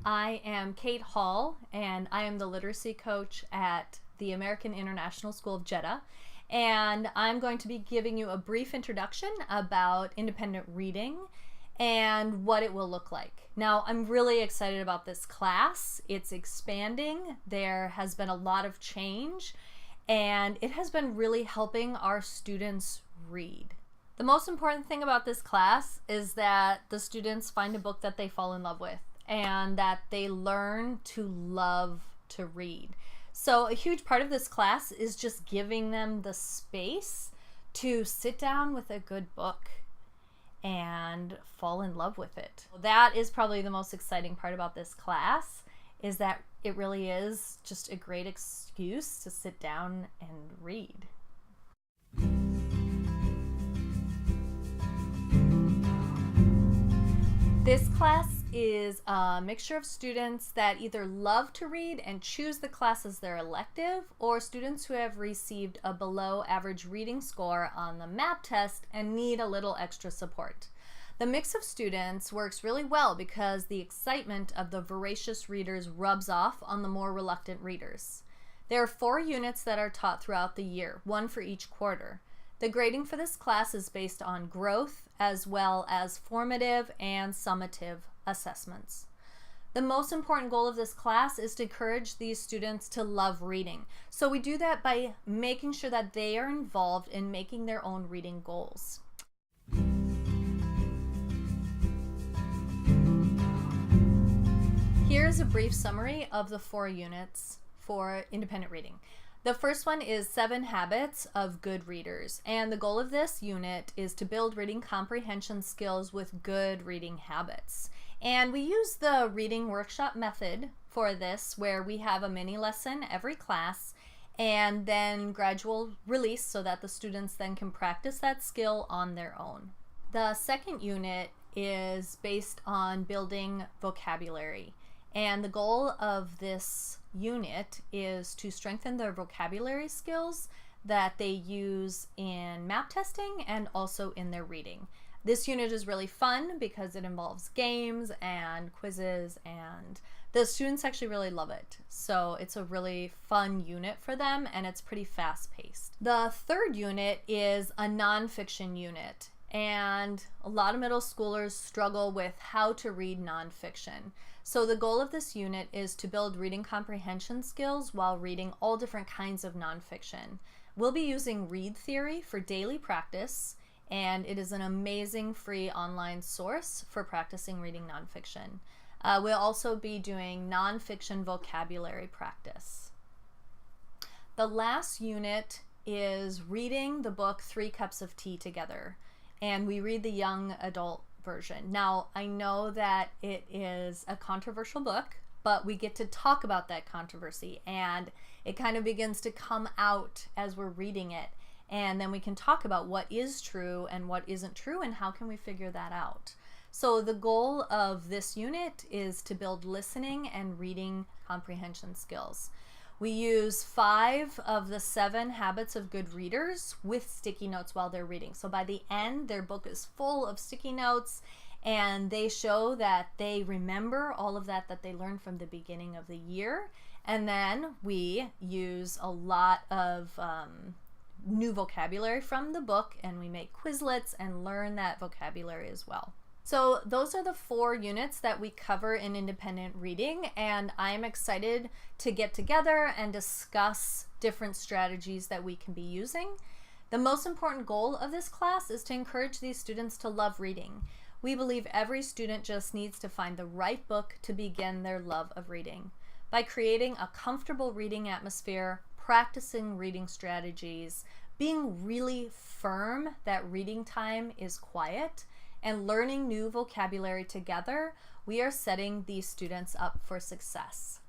I am Kate Hall, and I am the literacy coach at the American International School of Jeddah. And I'm going to be giving you a brief introduction about independent reading and what it will look like. Now, I'm really excited about this class. It's expanding. There has been a lot of change, and it has been really helping our students read. The most important thing about this class is that the students find a book that they fall in love with and that they learn to love to read. So a huge part of this class is just giving them the space to sit down with a good book and fall in love with it. That is probably the most exciting part about this class, is that it really is just a great excuse to sit down and read. This class is a mixture of students that either love to read and choose the class as their elective, or students who have received a below average reading score on the MAP test and need a little extra support. The mix of students works really well because the excitement of the voracious readers rubs off on the more reluctant readers. There are 4 units that are taught throughout the year, 1 for each quarter. The grading for this class is based on growth as well as formative and summative assessments. The most important goal of this class is to encourage these students to love reading. So we do that by making sure that they are involved in making their own reading goals. Here's a brief summary of the 4 units for independent reading. The first one is 7 Habits of Good Readers, and the goal of this unit is to build reading comprehension skills with good reading habits. And we use the reading workshop method for this, where we have a mini lesson every class and then gradual release so that the students then can practice that skill on their own. The second unit is based on building vocabulary. And the goal of this unit is to strengthen their vocabulary skills that they use in MAP testing and also in their reading. This unit is really fun because it involves games and quizzes, and the students actually really love it. So it's a really fun unit for them, and it's pretty fast-paced. The third unit is a nonfiction unit, and a lot of middle schoolers struggle with how to read nonfiction. So the goal of this unit is to build reading comprehension skills while reading all different kinds of nonfiction. We'll be using Read Theory for daily practice, and it is an amazing free online source for practicing reading nonfiction. We'll also be doing nonfiction vocabulary practice. The last unit is reading the book 3 Cups of Tea Together, and we read the young adult version. Now, I know that it is a controversial book, but we get to talk about that controversy, and it kind of begins to come out as we're reading it, and then we can talk about what is true and what isn't true and how can we figure that out. So the goal of this unit is to build listening and reading comprehension skills. We use 5 of the 7 habits of good readers with sticky notes while they're reading. So by the end, their book is full of sticky notes, and they show that they remember all of that they learned from the beginning of the year. And then we use a lot of new vocabulary from the book, and we make Quizlets and learn that vocabulary as well. So those are the 4 units that we cover in independent reading, and I'm excited to get together and discuss different strategies that we can be using. The most important goal of this class is to encourage these students to love reading. We believe every student just needs to find the right book to begin their love of reading. By creating a comfortable reading atmosphere, practicing reading strategies, being really firm that reading time is quiet, and learning new vocabulary together, we are setting these students up for success.